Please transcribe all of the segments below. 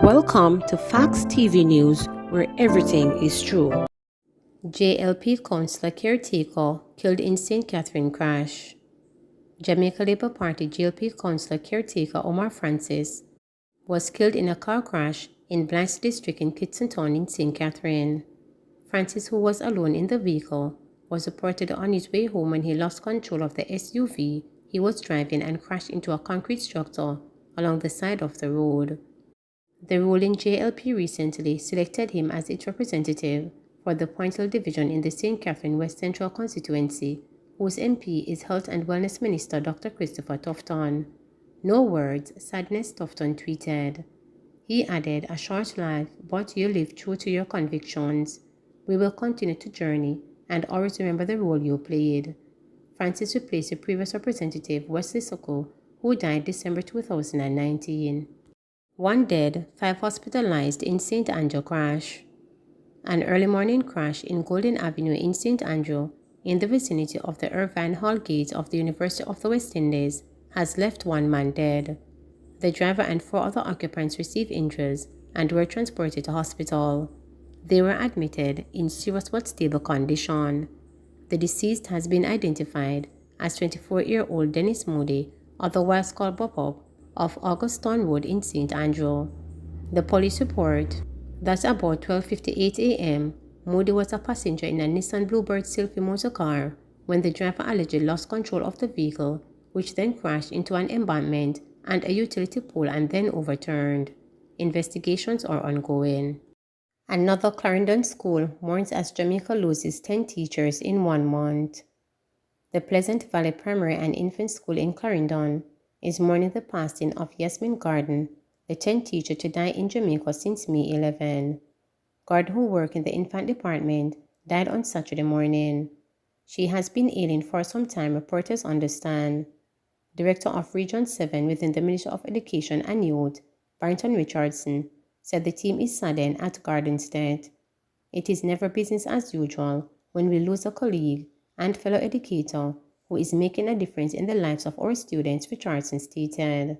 Welcome to Facts TV News, where everything is true. JLP Councillor Caretaker killed in St. Catherine crash. Jamaica Labour Party JLP Councillor Caretaker Omar Francis was killed in a car crash in Blanche District in Kitson Town in St. Catherine. Francis, who was alone in the vehicle, was reported on his way home when he lost control of the SUV he was driving and crashed into a concrete structure along the side of the road. The ruling JLP recently selected him as its representative for the Point Hill Division in the St. Catherine West Central constituency, whose MP is Health and Wellness Minister Dr. Christopher Tufton. No words, sadness, Tufton tweeted. He added, "A short life, but you live true to your convictions. We will continue to journey and always remember the role you played." Francis replaced the previous representative, Wesley Soko, who died December 2019. 1 dead, 5 hospitalized in St. Andrew crash. An early morning crash in Golden Avenue in St. Andrew, in the vicinity of the Irvine Hall Gate of the University of the West Indies, has left 1 man dead. The driver and 4 other occupants received injuries and were transported to hospital. They were admitted in serious but stable condition. The deceased has been identified as 24-year-old Dennis Moody, otherwise called Bob, of Auguston Road in St. Andrew. The police report that about 12:58 a.m., Moody was a passenger in a Nissan Bluebird Sylphy motor car when the driver allegedly lost control of the vehicle, which then crashed into an embankment and a utility pole and then overturned. Investigations are ongoing. Another Clarendon school mourns as Jamaica loses 10 teachers in 1 month. The Pleasant Valley Primary and Infant School in Clarendon is mourning the passing of Yasmin Garden, the 10th teacher to die in Jamaica since May 11. Garden, who worked in the infant department, died on Saturday morning. She has been ailing for some time, reporters understand. Director of Region 7 within the Ministry of Education and Youth, Barrington Richardson, said the team is saddened at Garden's death. "It is never business as usual when we lose a colleague and fellow educator who is making a difference in the lives of our students," Richardson stated.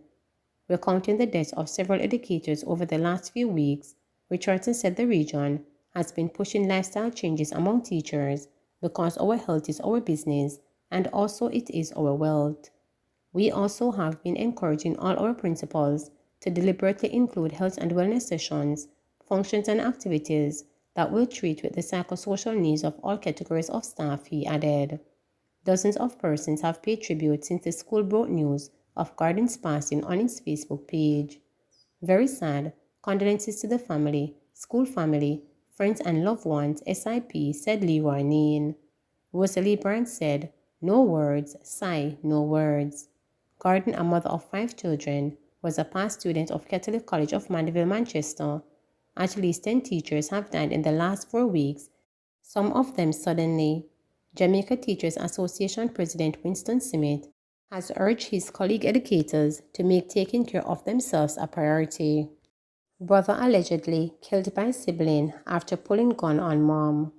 Recounting the deaths of several educators over the last few weeks, Richardson said the region has been pushing lifestyle changes among teachers because our health is our business and also it is our wealth. "We also have been encouraging all our principals to deliberately include health and wellness sessions, functions and activities that will treat with the psychosocial needs of all categories of staff," he added. Dozens of persons have paid tribute since the school broke news of Garden's passing on its Facebook page. "Very sad. Condolences to the family, school family, friends and loved ones, SIP," said Leroy Nain. Rosalie Burns said, "No words, sigh, no words." Garden, a mother of 5 children, was a past student of Catholic College of Mandeville, Manchester. At least 10 teachers have died in the last 4 weeks, some of them suddenly. Jamaica Teachers Association President Winston Smith has urged his colleague educators to make taking care of themselves a priority. Brother allegedly killed by sibling after pulling gun on mom.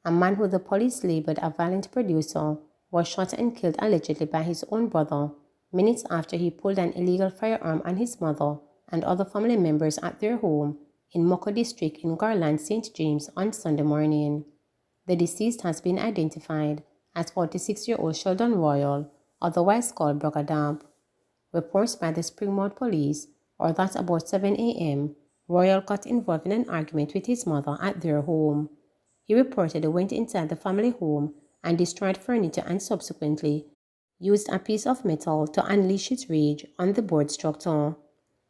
A man who the police labeled a violent producer was shot and killed allegedly by his own brother minutes after he pulled an illegal firearm on his mother and other family members at their home in Moko District in Garland, St. James on Sunday morning. The deceased has been identified as 46-year-old Sheldon Royal, otherwise called Brother Dab. Reports by the Springmount Police are that about 7 a.m., Royal got involved in an argument with his mother at their home. He reportedly went inside the family home and destroyed furniture and subsequently used a piece of metal to unleash his rage on the board structure.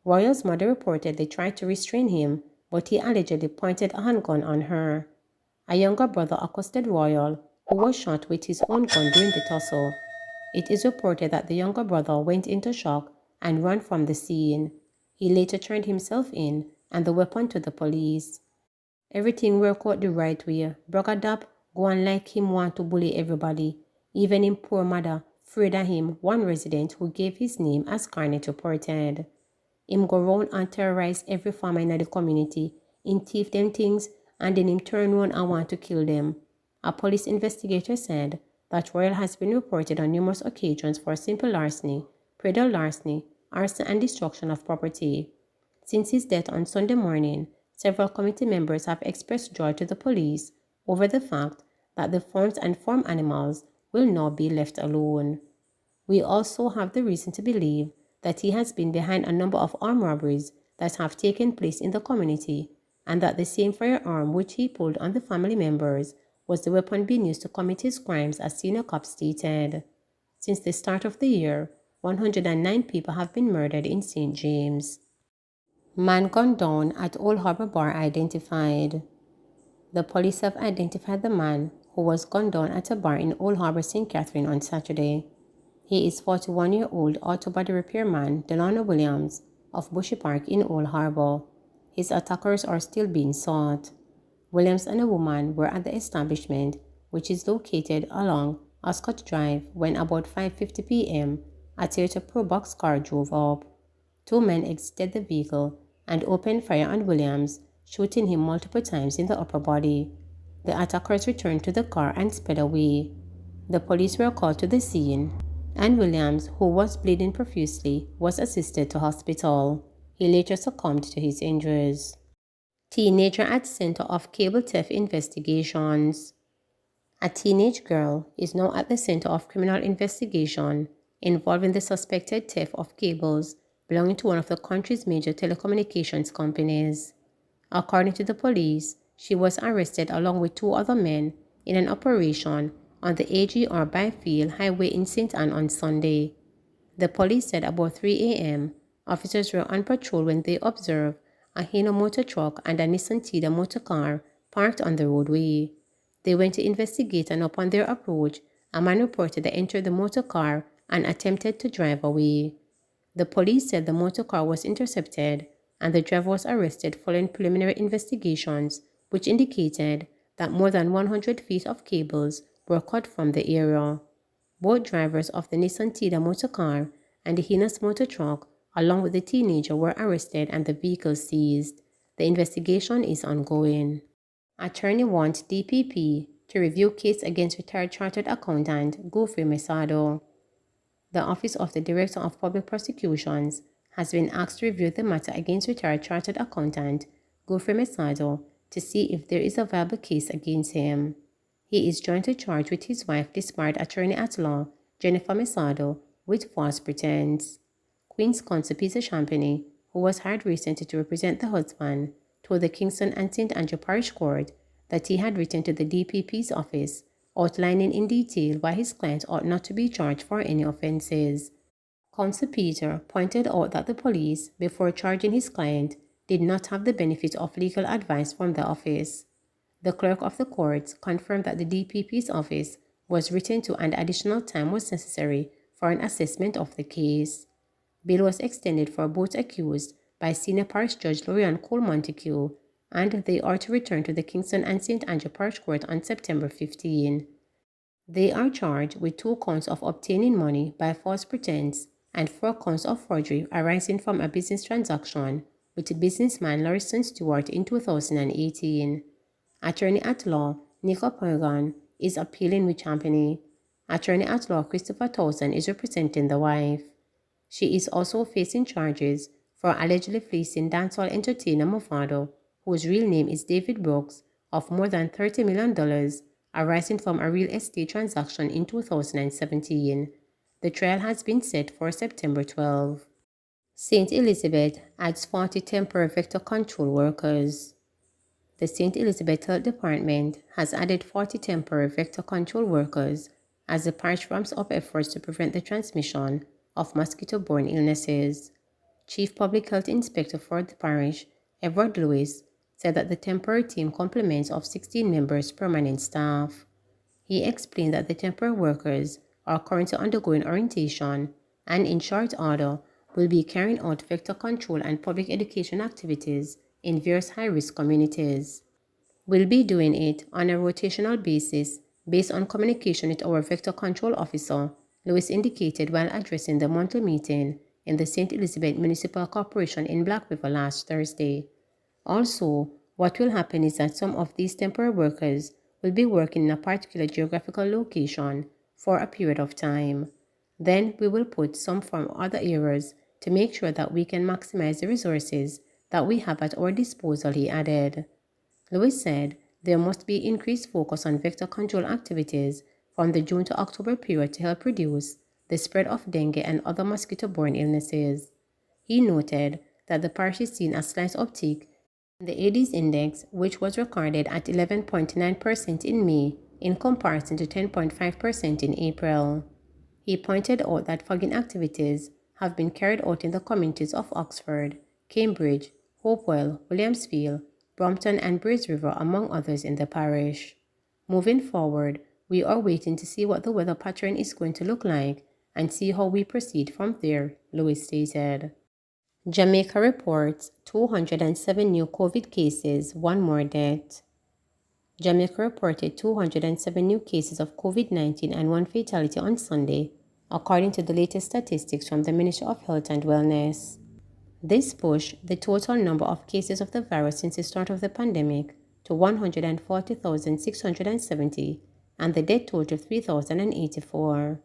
Royal's mother reportedly tried to restrain him, but he allegedly pointed a handgun on her. A younger brother accosted Royal, who was shot with his own gun during the tussle. It is reported that the younger brother went into shock and ran from the scene. He later turned himself in and the weapon to the police. "Everything worked out the right way. Brother Dap go on like him want to bully everybody, even him poor mother, afraid of him," one resident who gave his name as Garnet reported. "Him go round and terrorize every farmer in the community, him thief them things, and then him turn round and want to kill them." A police investigator said that Royal has been reported on numerous occasions for simple larceny, predatory larceny, arson and destruction of property. Since his death on Sunday morning, several committee members have expressed joy to the police over the fact that the fawns and farm animals will now be left alone. We also have the reason to believe that he has been behind a number of armed robberies that have taken place in the community, and that the same firearm which he pulled on the family members was the weapon being used to commit his crimes, as senior cops stated. Since the start of the year, 109 people have been murdered in St. James. Man gunned down at Old Harbour bar identified. The police have identified the man who was gunned down at a bar in Old Harbour, St. Catherine on Saturday. He is 41-year-old auto body repairman Delano Williams of Bushy Park in Old Harbour. His attackers are still being sought. Williams and a woman were at the establishment, which is located along Ascot Drive, when about 5:50 p.m. a Toyota Pro Box car drove up. Two men exited the vehicle and opened fire on Williams, shooting him multiple times in the upper body. The attackers returned to the car and sped away. The police were called to the scene, and Williams, who was bleeding profusely, was assisted to hospital. He later succumbed to his injuries. Teenager at center of cable theft investigations. A teenage girl is now at the center of criminal investigation involving the suspected theft of cables belonging to one of the country's major telecommunications companies. According to the police, she was arrested along with two other men in an operation on the AGR Byfield Highway in St. Anne on Sunday. The police said about 3 a.m., officers were on patrol when they observed a Hino motor truck and a Nissan Tida motor car parked on the roadway. They went to investigate, and upon their approach, a man reportedly entered the motor car and attempted to drive away. The police said the motor car was intercepted and the driver was arrested following preliminary investigations, which indicated that more than 100 feet of cables were cut from the area. Both drivers of the Nissan Tida motor car and the Heinous motor truck, along with the teenager, were arrested and the vehicle seized. The investigation is ongoing. Attorney wants DPP to review case against retired chartered accountant Godfrey Mesado. The Office of the Director of Public Prosecutions has been asked to review the matter against retired chartered accountant Godfrey Mesado to see if there is a viable case against him. He is jointly charged with his wife, disbarred attorney at law Jennifer Mesado, with false pretense. Queen's Counsel Peter Champagny, who was hired recently to represent the husband, told the Kingston and St. Andrew Parish Court that he had written to the DPP's office, outlining in detail why his client ought not to be charged for any offences. Counsel Peter pointed out that the police, before charging his client, did not have the benefit of legal advice from the office. The clerk of the court confirmed that the DPP's office was written to and additional time was necessary for an assessment of the case. Bail was extended for both accused by Senior Parish Judge Lorian Cole Montague, and they are to return to the Kingston and St. Andrew Parish Court on September 15. They are charged with 2 counts of obtaining money by false pretense and 4 counts of forgery arising from a business transaction with businessman Lauriston Stewart in 2018. Attorney at law Nico Pergan is appealing with Champagny. Attorney at law Christopher Towson is representing the wife. She is also facing charges for allegedly fleecing dancehall entertainer Mofado, whose real name is David Brooks, of more than $30 million arising from a real estate transaction in 2017. The trial has been set for September 12. St. Elizabeth adds 40 temporary vector control workers. The St. Elizabeth Health Department has added 40 temporary vector control workers as the parish ramps up efforts to prevent the transmission of mosquito-borne illnesses. Chief Public Health Inspector for the parish, Edward Lewis, said that the temporary team complements of 16 members permanent staff. He explained that the temporary workers are currently undergoing orientation and, in short order, will be carrying out vector control and public education activities in various high-risk communities. We'll be doing it on a rotational basis based on communication with our vector control officer, Lewis indicated while addressing the monthly meeting in the St. Elizabeth Municipal Corporation in Black River last Thursday. Also, what will happen is that some of these temporary workers will be working in a particular geographical location for a period of time. Then we will put some from other areas to make sure that we can maximize the resources that we have at our disposal, he added. Lewis said there must be increased focus on vector control activities from the June to October period to help reduce the spread of dengue and other mosquito-borne illnesses. He noted that the parish is seeing a slight uptick in the Aedes index, which was recorded at 11.9% in May in comparison to 10.5% in April. He pointed out that fogging activities have been carried out in the communities of Oxford, Cambridge, Hopewell, Williamsfield, Brompton and Braes River, among others in the parish. Moving forward, we are waiting to see what the weather pattern is going to look like and see how we proceed from there, Lewis stated. Jamaica reports 207 new COVID cases, one more death. Jamaica reported 207 new cases of COVID-19 and one fatality on Sunday, according to the latest statistics from the Ministry of Health and Wellness. This pushed the total number of cases of the virus since the start of the pandemic to 140,670 and the death toll to 3,084.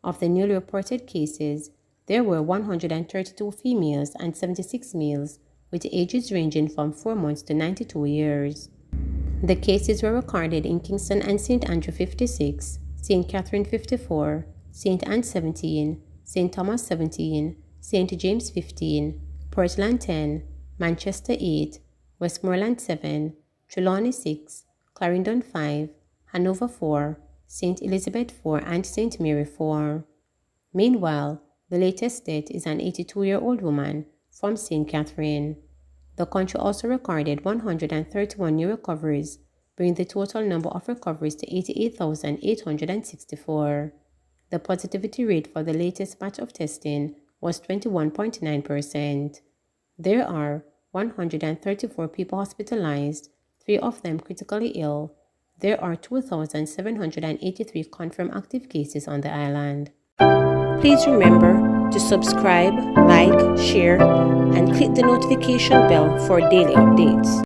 Of the newly reported cases, there were 132 females and 76 males, with ages ranging from 4 months to 92 years. The cases were recorded in Kingston and St. Andrew 56, St. Catherine 54, St. Anne 17, St. Thomas 17, St. James 15, Portland 10, Manchester 8, Westmoreland 7, Trelawney 6, Clarendon 5, Hanover 4, St. Elizabeth 4 and St. Mary 4. Meanwhile, the latest death is an 82-year-old woman from St. Catherine. The country also recorded 131 new recoveries, bringing the total number of recoveries to 88,864. The positivity rate for the latest batch of testing was 21.9%. There are 134 people hospitalized, 3 of them critically ill. There are 2,783 confirmed active cases on the island. Please remember to subscribe, like, share, and click the notification bell for daily updates.